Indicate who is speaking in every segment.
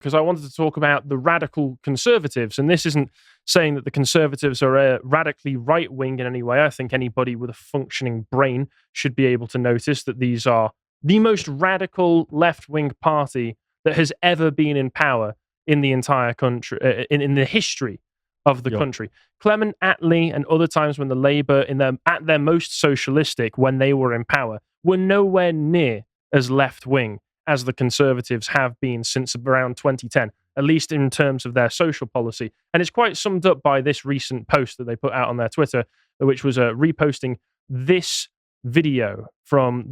Speaker 1: because I wanted to talk about the radical conservatives. And this isn't saying that the conservatives are radically right-wing in any way. I think anybody with a functioning brain should be able to notice that these are the most radical left-wing party that has ever been in power in the entire country, in the history of the country. Clement Attlee and other times when the Labour, at their most socialistic, when they were in power, were nowhere near as left-wing as the Conservatives have been since around 2010, at least in terms of their social policy. And it's quite summed up by this recent post that they put out on their Twitter, which was reposting this video from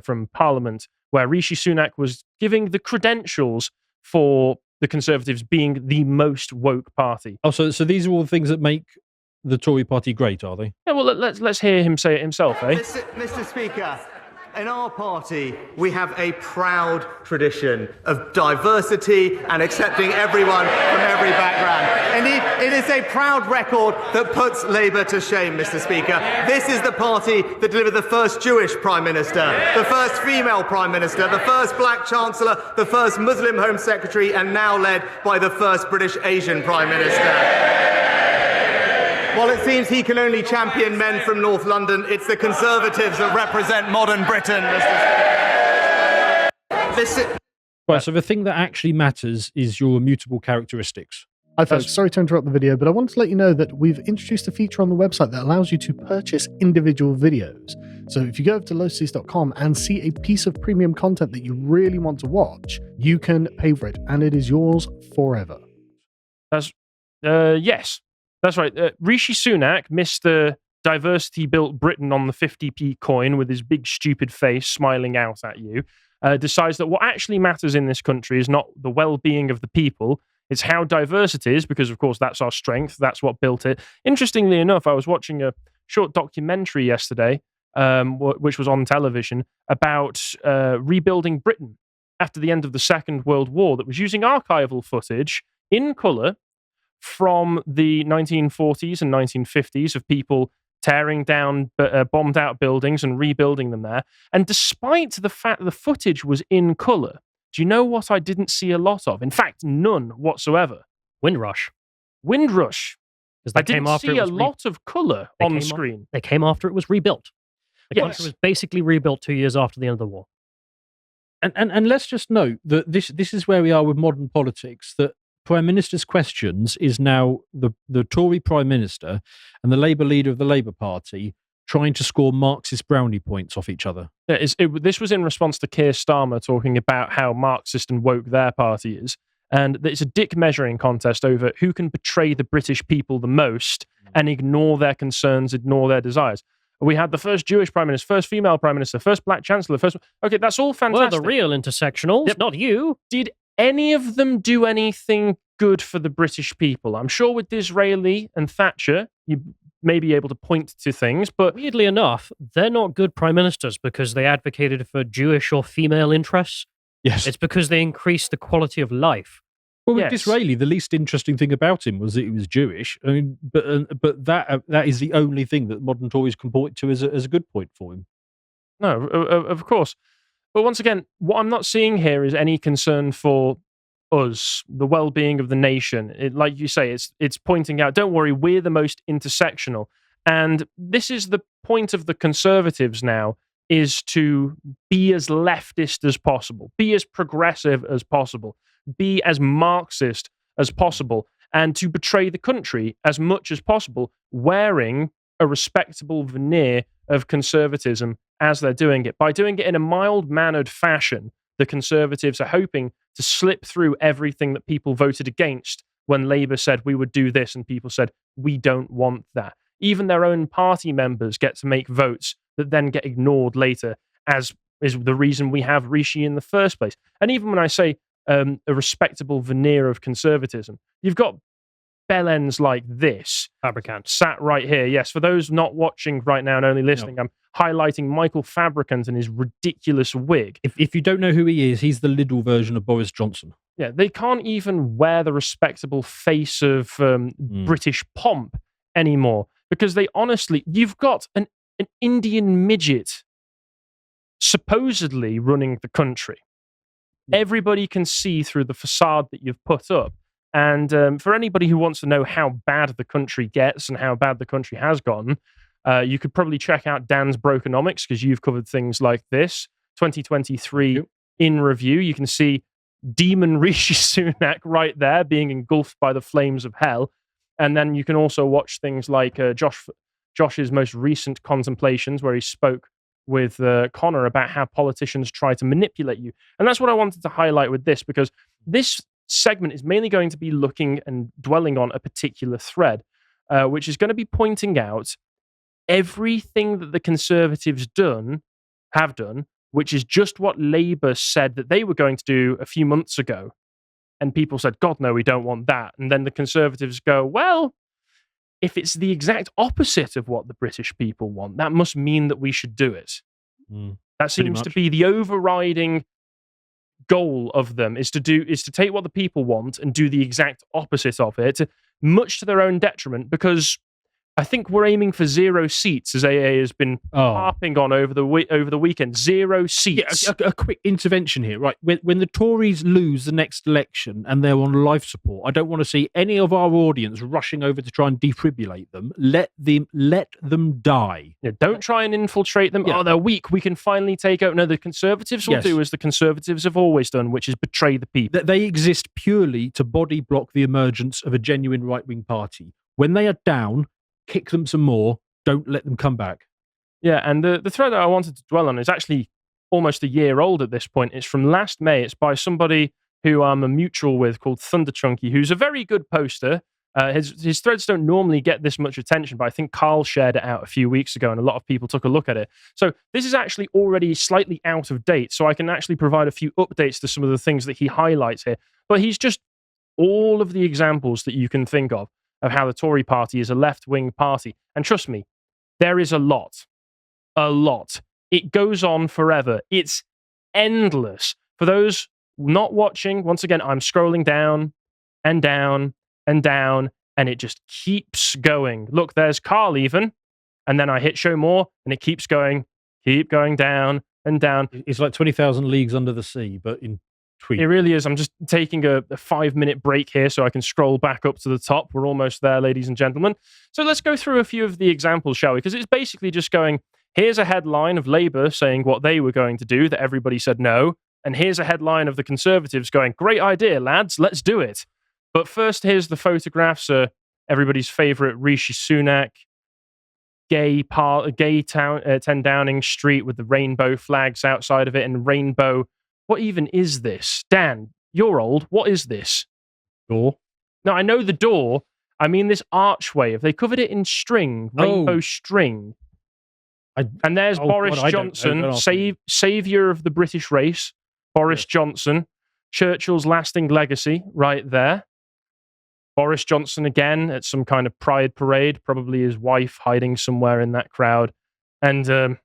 Speaker 1: from Parliament, where Rishi Sunak was giving the credentials for the Conservatives being the most woke party.
Speaker 2: Oh, so these are all the things that make the Tory party great, are they?
Speaker 1: Yeah, well, let's hear him say it himself, eh?
Speaker 3: Mr. Speaker, in our party, we have a proud tradition of diversity and accepting everyone from every background. Indeed, it is a proud record that puts Labour to shame, Mr. Speaker. This is the party that delivered the first Jewish Prime Minister, the first female Prime Minister, the first black Chancellor, the first Muslim Home Secretary, and now led by the first British Asian Prime Minister. While it seems he can only champion men from North London, it's the Conservatives that represent modern Britain, Mr. Speaker.
Speaker 2: Right, so the thing that actually matters is your immutable characteristics.
Speaker 4: Hi folks, sorry to interrupt the video, but I wanted to let you know that we've introduced a feature on the website that allows you to purchase individual videos. So if you go over to lotus.com and see a piece of premium content that you really want to watch, you can pay for it, and it is yours forever.
Speaker 1: Yes. That's right. Rishi Sunak, Mr. Diversity Built Britain on the 50p coin with his big stupid face smiling out at you, decides that what actually matters in this country is not the well-being of the people, it's how diverse it is, because of course that's our strength, that's what built it. Interestingly enough, I was watching a short documentary yesterday, which was on television, about rebuilding Britain after the end of the Second World War, that was using archival footage in colour from the 1940s and 1950s of people tearing down bombed out buildings and rebuilding them there. And despite the fact that the footage was in colour, do you know what I didn't see a lot of? In fact, none whatsoever.
Speaker 5: Windrush.
Speaker 1: I didn't see a lot of colour on the screen.
Speaker 5: They came after it was rebuilt. The country was basically rebuilt 2 years after the end of the war.
Speaker 2: And let's just note that this is where we are with modern politics, that Prime Minister's questions is now the Tory Prime Minister and the Labour leader of the Labour Party trying to score Marxist brownie points off each other.
Speaker 1: Yeah, this was in response to Keir Starmer talking about how Marxist and woke their party is. And it's a dick measuring contest over who can betray the British people the most and ignore their concerns, ignore their desires. We had the first Jewish Prime Minister, first female Prime Minister, first black Chancellor, first... Okay, that's all fantastic.
Speaker 5: We're the real intersectionals, not you.
Speaker 1: Did any of them do anything good for the British people? I'm sure with Disraeli and Thatcher, you may be able to point to things, but...
Speaker 5: Weirdly enough, they're not good prime ministers because they advocated for Jewish or female interests.
Speaker 2: Yes.
Speaker 5: It's because they increased the quality of life.
Speaker 2: Well, with Disraeli, the least interesting thing about him was that he was Jewish. I mean, but that is the only thing that modern Tories can point to as a good point for him.
Speaker 1: No, of course. But once again, what I'm not seeing here is any concern for us, the well-being of the nation. Like you say, it's pointing out, don't worry, we're the most intersectional. And this is the point of the Conservatives now, is to be as leftist as possible, be as progressive as possible, be as Marxist as possible, and to betray the country as much as possible, wearing a respectable veneer of conservatism as they're doing it. By doing it in a mild-mannered fashion, the Conservatives are hoping to slip through everything that people voted against when Labour said we would do this and people said we don't want that. Even their own party members get to make votes that then get ignored later, as is the reason we have Rishi in the first place. And even when I say a respectable veneer of conservatism, you've got bellends like this.
Speaker 5: Fabricant.
Speaker 1: Sat right here. Yes, for those not watching right now and only listening, I'm highlighting Michael Fabricant and his ridiculous wig.
Speaker 2: If you don't know who he is, he's the Lidl version of Boris Johnson.
Speaker 1: Yeah, they can't even wear the respectable face of British pomp anymore, because they honestly, you've got an Indian midget supposedly running the country. Everybody can see through the facade that you've put up. And for anybody who wants to know how bad the country gets and how bad the country has gotten, you could probably check out Dan's Brokenomics, because you've covered things like this. 2023 in review. You can see Demon Rishi Sunak right there being engulfed by the flames of hell. And then you can also watch things like Josh's most recent contemplations, where he spoke with Connor about how politicians try to manipulate you. And that's what I wanted to highlight with this, because this segment is mainly going to be looking and dwelling on a particular thread, which is going to be pointing out everything that the Conservatives have done, which is just what Labour said that they were going to do a few months ago. And people said, God, no, we don't want that. And then the Conservatives go, well, if it's the exact opposite of what the British people want, that must mean that we should do it. That seems to be the overriding goal of them, is to take what the people want and do the exact opposite of it, much to their own detriment, because I think we're aiming for 0 seats, as AA has been harping on over the weekend. 0 seats.
Speaker 2: Yeah, a quick intervention here, right? When the Tories lose the next election and they're on life support, I don't want to see any of our audience rushing over to try and defibrillate them. Let them die.
Speaker 1: Yeah, don't try and infiltrate them. Yeah. Oh, they're weak. We can finally take out. No, the Conservatives will do as the Conservatives have always done, which is betray the people.
Speaker 2: They exist purely to body block the emergence of a genuine right-wing party. When they are down, kick them some more. Don't let them come back.
Speaker 1: Yeah, and the thread that I wanted to dwell on is actually almost a year old at this point. It's from last May. It's by somebody who I'm a mutual with called Thunder Chunky, who's a very good poster. His threads don't normally get this much attention, but I think Carl shared it out a few weeks ago and a lot of people took a look at it. So this is actually already slightly out of date, so I can actually provide a few updates to some of the things that he highlights here. But he's just all of the examples that you can think of how the Tory party is a left-wing party. And trust me, there is a lot. A lot. It goes on forever. It's endless. For those not watching, once again, I'm scrolling down and down and down, and it just keeps going. Look, there's Carl even, and then I hit show more, and it keeps going down and down.
Speaker 2: It's like 20,000 Leagues Under the Sea, but in tweet.
Speaker 1: It really is. I'm just taking a 5-minute break here so I can scroll back up to the top. We're almost there, ladies and gentlemen. So let's go through a few of the examples, shall we? Because it's basically just going, here's a headline of Labour saying what they were going to do that everybody said no. And here's a headline of the Conservatives going, great idea, lads, let's do it. But first, here's the photographs. Everybody's favourite Rishi Sunak, gay 10 Downing Street with the rainbow flags outside of it, and rainbow. What even is this? Dan, you're old. What is this?
Speaker 2: Door?
Speaker 1: No, I know the door. I mean this archway. Have they covered it in string? Rainbow string. And there's Boris Johnson, saviour of the British race. Boris Johnson. Churchill's lasting legacy right there. Boris Johnson again at some kind of pride parade. Probably his wife hiding somewhere in that crowd. And do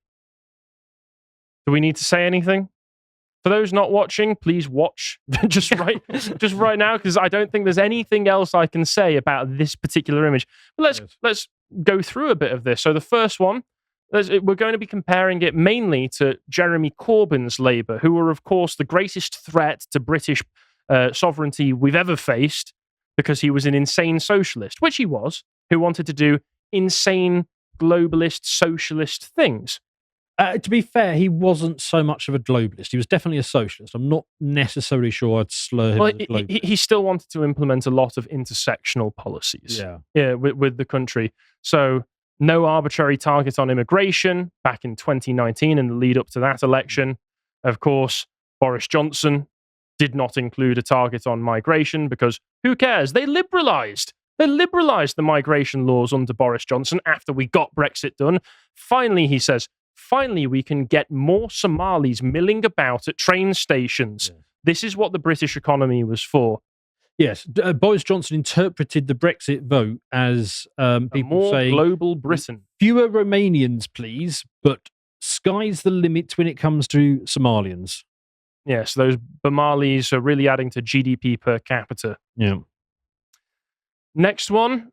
Speaker 1: we need to say anything? For those not watching, please watch just right now, because I don't think there's anything else I can say about this particular image. But let's go through a bit of this. So the first one, we're going to be comparing it mainly to Jeremy Corbyn's Labour, who were, of course, the greatest threat to British sovereignty we've ever faced, because he was an insane socialist, which he was, who wanted to do insane globalist socialist things.
Speaker 2: To be fair, he wasn't so much of a globalist. He was definitely a socialist. I'm not necessarily sure I'd slur him as a globalist.
Speaker 1: He still wanted to implement a lot of intersectional policies with the country. So no arbitrary target on immigration back in 2019 in the lead up to that election. Of course, Boris Johnson did not include a target on migration because who cares? They liberalised the migration laws under Boris Johnson after we got Brexit done. Finally, he says, finally, we can get more Somalis milling about at train stations. Yeah. This is what the British economy was for.
Speaker 2: Yes, Boris Johnson interpreted the Brexit vote as people saying,
Speaker 1: global Britain.
Speaker 2: Fewer Romanians, please, but sky's the limit when it comes to Somalians.
Speaker 1: Yes, those Somalis are really adding to GDP per capita.
Speaker 2: Yeah.
Speaker 1: Next one.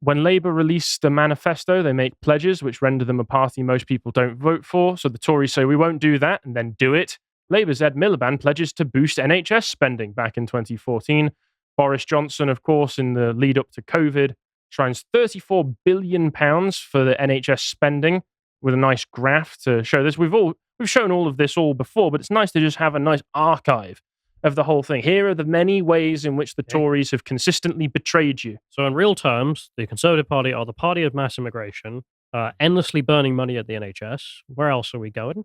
Speaker 1: When Labour released a manifesto, they make pledges which render them a party most people don't vote for. So the Tories say, we won't do that, and then do it. Labour's Ed Miliband pledges to boost NHS spending back in 2014. Boris Johnson, of course, in the lead up to COVID, shrines £34 billion for the NHS spending with a nice graph to show this. We've shown all of this all before, but it's nice to just have a nice archive of the whole thing. Here are the many ways in which the Tories have consistently betrayed you.
Speaker 5: So in real terms, the Conservative Party are the party of mass immigration, endlessly burning money at the NHS. Where else are we going?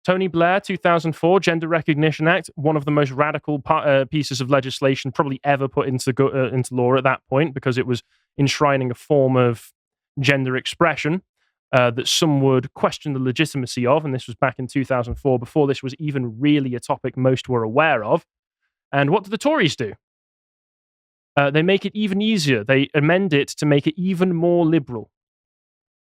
Speaker 1: Tony Blair, 2004, Gender Recognition Act, one of the most radical pieces of legislation probably ever put into law at that point, because it was enshrining a form of gender expression that some would question the legitimacy of, and this was back in 2004, before this was even really a topic most were aware of. And what do the Tories do? They make it even easier. They amend it to make it even more liberal,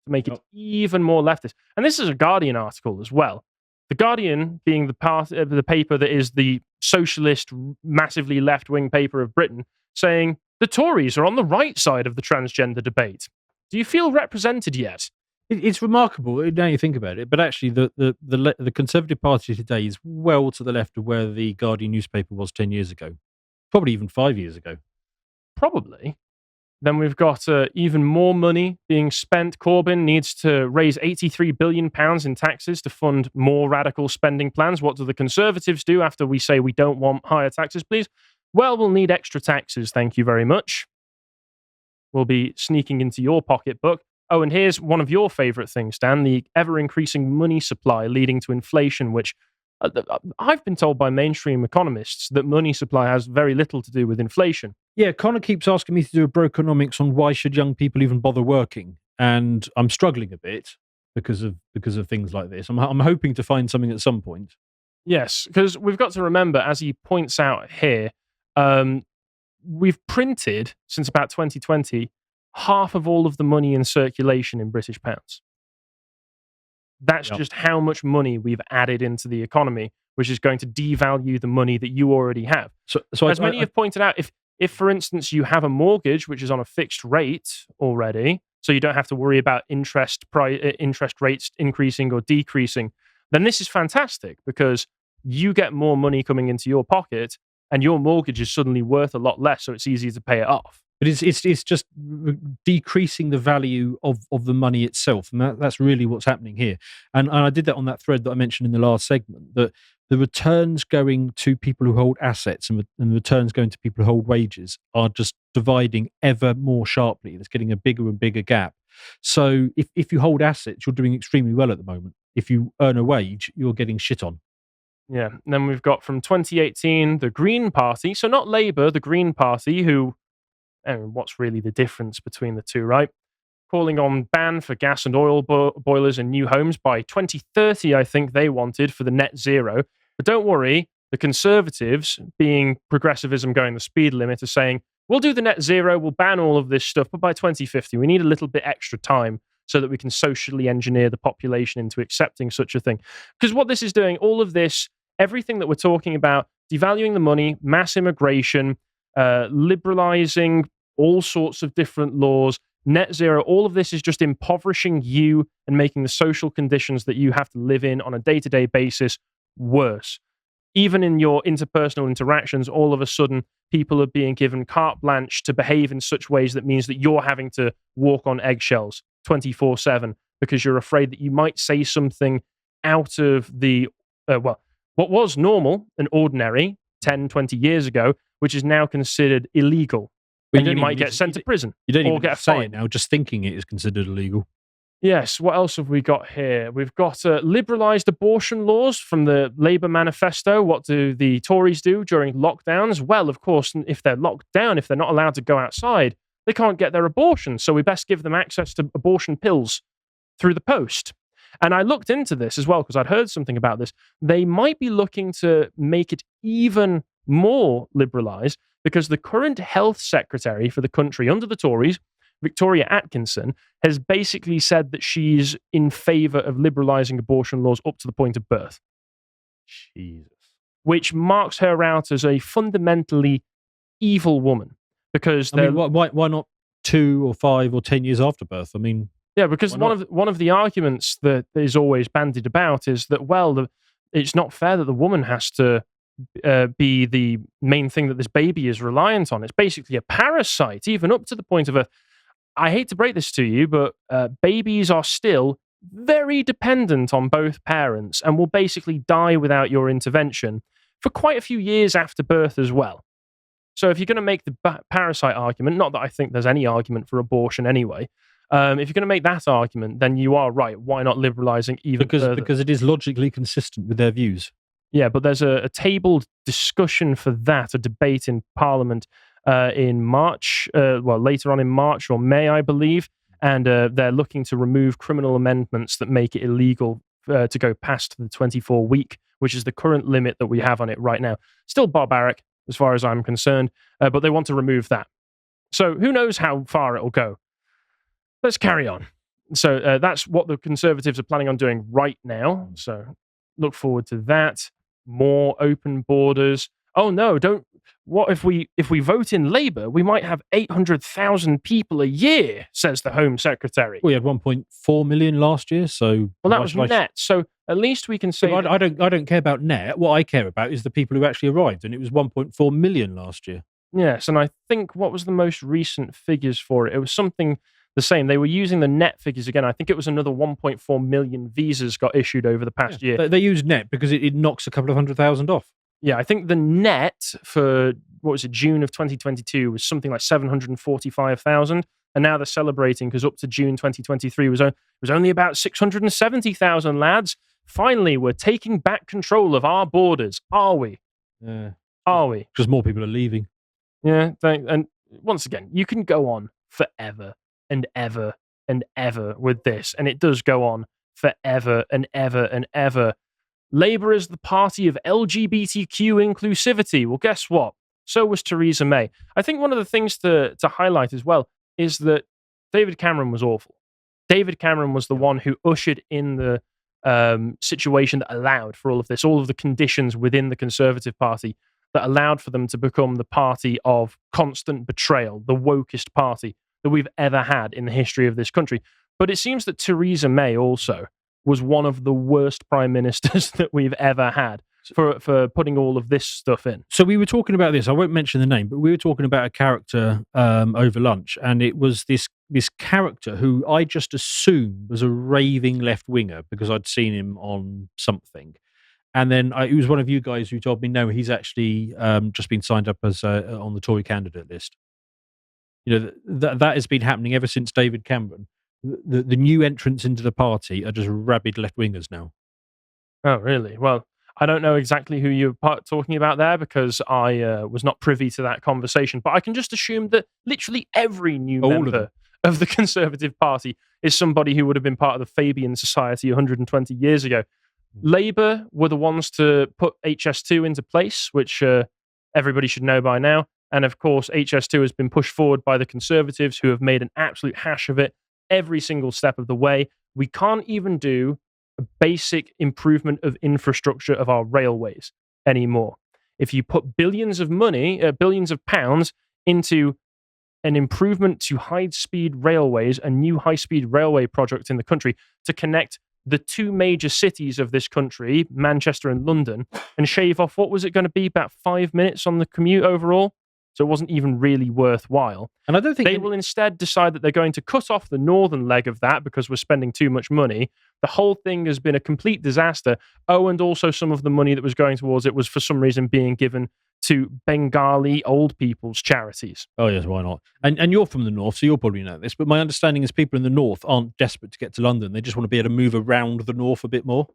Speaker 1: to make it even more leftist. And this is a Guardian article as well. The Guardian being the part of the paper that is the socialist, massively left-wing paper of Britain, saying the Tories are on the right side of the transgender debate. Do you feel represented yet?
Speaker 2: It's remarkable now you think about it, but actually the Conservative Party today is well to the left of where the Guardian newspaper was 10 years ago, probably even 5 years ago.
Speaker 1: Probably. Then we've got even more money being spent. Corbin needs to raise £83 billion in taxes to fund more radical spending plans. What do the Conservatives do after we say we don't want higher taxes, please? Well, we'll need extra taxes, thank you very much. We'll be sneaking into your pocketbook. Oh, and here's one of your favourite things, Dan, the ever-increasing money supply leading to inflation, which I've been told by mainstream economists that money supply has very little to do with inflation.
Speaker 2: Yeah, Connor keeps asking me to do a brokenomics on why should young people even bother working, and I'm struggling a bit because of things like this. I'm hoping to find something at some point.
Speaker 1: Yes, because we've got to remember, as he points out here, we've printed since about 2020 half of all of the money in circulation in British pounds. That's just how much money we've added into the economy, which is going to devalue the money that you already have.
Speaker 2: So
Speaker 1: as many have pointed out, if, for instance, you have a mortgage which is on a fixed rate already, so you don't have to worry about interest rates increasing or decreasing, then this is fantastic because you get more money coming into your pocket and your mortgage is suddenly worth a lot less, so it's easier to pay it off.
Speaker 2: But it's just decreasing the value of the money itself. And that's really what's happening here. And I did that on that thread that I mentioned in the last segment, that the returns going to people who hold assets and the returns going to people who hold wages are just dividing ever more sharply. There's getting a bigger and bigger gap. So if you hold assets, you're doing extremely well at the moment. If you earn a wage, you're getting shit on.
Speaker 1: Yeah. And then we've got from 2018, the Green Party. So not Labour, the Green Party, who... And what's really the difference between the two, right? Calling on ban for gas and oil boilers in new homes by 2030, I think they wanted for the net zero. But don't worry, the Conservatives, being progressivism going the speed limit, are saying, we'll do the net zero, we'll ban all of this stuff, but by 2050, we need a little bit extra time so that we can socially engineer the population into accepting such a thing. Because what this is doing, all of this, everything that we're talking about, devaluing the money, mass immigration, liberalizing all sorts of different laws, net zero, all of this is just impoverishing you and making the social conditions that you have to live in on a day-to-day basis worse. Even in your interpersonal interactions, all of a sudden, people are being given carte blanche to behave in such ways that means that you're having to walk on eggshells 24/7 because you're afraid that you might say something out of the, what was normal and ordinary 10, 20 years ago, which is now considered illegal. And you might get sent to prison.
Speaker 2: You don't
Speaker 1: or
Speaker 2: even
Speaker 1: get a
Speaker 2: say
Speaker 1: fine.
Speaker 2: it now. Just thinking it is considered illegal.
Speaker 1: Yes. What else have we got here? We've got liberalised abortion laws from the Labour Manifesto. What do the Tories do during lockdowns? Well, of course, if they're locked down, if they're not allowed to go outside, they can't get their abortion. So we best give them access to abortion pills through the post. And I looked into this as well because I'd heard something about this. They might be looking to make it even more liberalised because the current health secretary for the country under the Tories, Victoria Atkinson, has basically said that she's in favour of liberalising abortion laws up to the point of birth.
Speaker 2: Jesus.
Speaker 1: Which marks her out as a fundamentally evil woman. Because
Speaker 2: why not 2 or 5 or 10 years after birth? I mean,
Speaker 1: Yeah, because
Speaker 2: Why
Speaker 1: one of the arguments that is always bandied about is that, well, it's not fair that the woman has to be the main thing that this baby is reliant on. It's basically a parasite, even up to the point of I hate to break this to you, but babies are still very dependent on both parents and will basically die without your intervention for quite a few years after birth as well. So if you're going to make the parasite argument, not that I think there's any argument for abortion anyway, if you're going to make that argument, then you are right. Why not liberalising even further?
Speaker 2: Because it is logically consistent with their views.
Speaker 1: Yeah, but there's a tabled discussion for that, a debate in Parliament in March, later on in March or May, I believe, and they're looking to remove criminal amendments that make it illegal to go past the 24-week, which is the current limit that we have on it right now. Still barbaric, as far as I'm concerned, but they want to remove that. So who knows how far it'll go. Let's carry on. So that's what the Conservatives are planning on doing right now. So look forward to that. More open borders. Oh no, don't. What if we vote in Labour, we might have 800,000 people a year, says the Home Secretary.
Speaker 2: We had 1.4 million last year, so
Speaker 1: well, that was net. So at least we can say
Speaker 2: I don't care about net. What I care about is the people who actually arrived, and it was 1.4 million last year.
Speaker 1: Yes, and I think what was the most recent figures for it? It was something the same. They were using the net figures again. I think it was another 1.4 million visas got issued over the past year.
Speaker 2: They use net because it knocks a couple of 100,000 off.
Speaker 1: Yeah, I think the net for, June of 2022 was something like 745,000. And now they're celebrating because up to June 2023 was only about 670,000, lads. Finally, we're taking back control of our borders. Are we?
Speaker 2: Yeah.
Speaker 1: Are we?
Speaker 2: Because more people are leaving.
Speaker 1: Yeah, and once again, you can go on forever and ever and ever with this, and it does go on forever and ever and ever. Labour is the party of LGBTQ inclusivity. Well, guess what? So was Theresa May. I think one of the things to highlight as well is that David Cameron was awful. David Cameron was the one who ushered in the situation that allowed for all of this, all of the conditions within the Conservative Party that allowed for them to become the party of constant betrayal, the wokest party that we've ever had in the history of this country. But it seems that Theresa May also was one of the worst prime ministers that we've ever had for putting all of this stuff in.
Speaker 2: So we were talking about this. I won't mention the name, but we were talking about a character over lunch, and it was this character who I just assumed was a raving left-winger because I'd seen him on something. And then it was one of you guys who told me, no, he's actually just been signed up as on the Tory candidate list. You know, that has been happening ever since David Cameron. The new entrants into the party are just rabid left-wingers now.
Speaker 1: Oh, really? Well, I don't know exactly who you're talking about there because I was not privy to that conversation, but I can just assume that literally every new member of the Conservative Party is somebody who would have been part of the Fabian Society 120 years ago. Labour were the ones to put HS2 into place, which everybody should know by now. And of course, HS2 has been pushed forward by the Conservatives, who have made an absolute hash of it every single step of the way. We can't even do a basic improvement of infrastructure of our railways anymore. If you put billions of pounds into an improvement to high-speed railways, a new high-speed railway project in the country to connect the two major cities of this country, Manchester and London, and shave off, what was it going to be, about 5 minutes on the commute overall? So it wasn't even really worthwhile.
Speaker 2: And I don't think
Speaker 1: they will instead decide that they're going to cut off the northern leg of that because we're spending too much money. The whole thing has been a complete disaster. Oh, and also some of the money that was going towards it was for some reason being given to Bengali old people's charities.
Speaker 2: Oh, yes, why not? And you're from the north, so you'll probably know this, but my understanding is people in the north aren't desperate to get to London. They just want to be able to move around the north a bit more.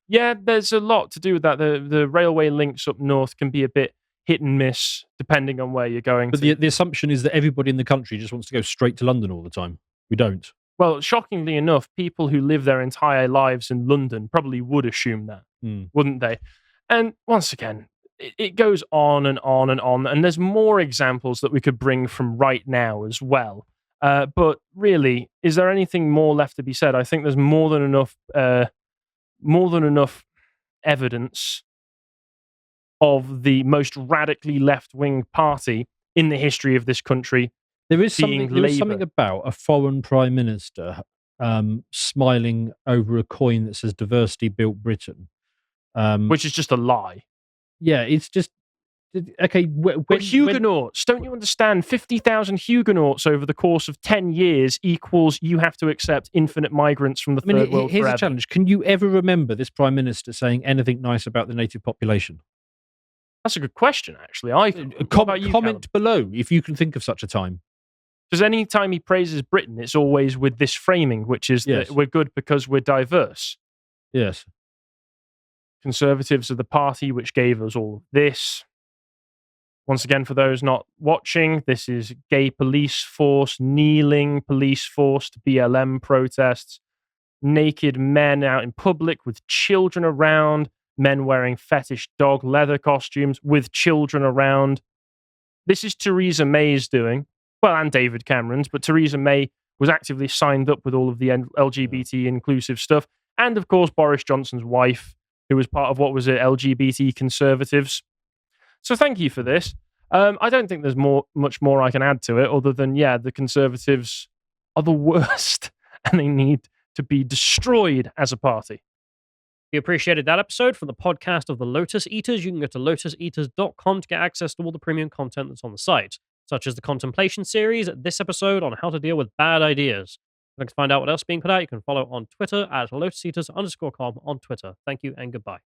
Speaker 1: Yeah, there's a lot to do with that. The railway links up north can be a bit hit and miss depending on where you're going.
Speaker 2: But the assumption is that everybody in the country just wants to go straight to London all the time. We don't.
Speaker 1: Well, shockingly enough, people who live their entire lives in London probably would assume that, wouldn't they? And once again, it goes on and on and on, and there's more examples that we could bring from right now as well. But really, is there anything more left to be said? I think there's more than enough evidence of the most radically left-wing party in the history of this country.
Speaker 2: There is something about a foreign prime minister smiling over a coin that says "Diversity Built Britain,"
Speaker 1: which is just a lie.
Speaker 2: Yeah, it's just okay.
Speaker 1: But Huguenots, don't you understand? 50,000 Huguenots over the course of 10 years equals you have to accept infinite migrants from the third world
Speaker 2: here's
Speaker 1: forever.
Speaker 2: a challenge. Can you ever remember this Prime Minister saying anything nice about the native population?
Speaker 1: That's a good question, actually.
Speaker 2: Comment below if you can think of such a time.
Speaker 1: Because any time he praises Britain, it's always with this framing, which is that we're good because we're diverse.
Speaker 2: Yes.
Speaker 1: Conservatives are the party which gave us all of this. Once again, for those not watching, this is gay police force, kneeling police force to BLM protests, naked men out in public with children around, men wearing fetish dog leather costumes with children around. This is Theresa May's doing, well, and David Cameron's, but Theresa May was actively signed up with all of the LGBT inclusive stuff. And of course, Boris Johnson's wife, who was part of what was it, LGBT conservatives. So thank you for this. I don't think there's much more I can add to it other than, the Conservatives are the worst and they need to be destroyed as a party.
Speaker 5: If you appreciated that episode from the podcast of the Lotus Eaters, you can go to lotuseaters.com to get access to all the premium content that's on the site, such as the Contemplation series, this episode on how to deal with bad ideas. If you'd like to find out what else is being put out, you can follow on Twitter at lotuseaters_com on Twitter. Thank you and goodbye.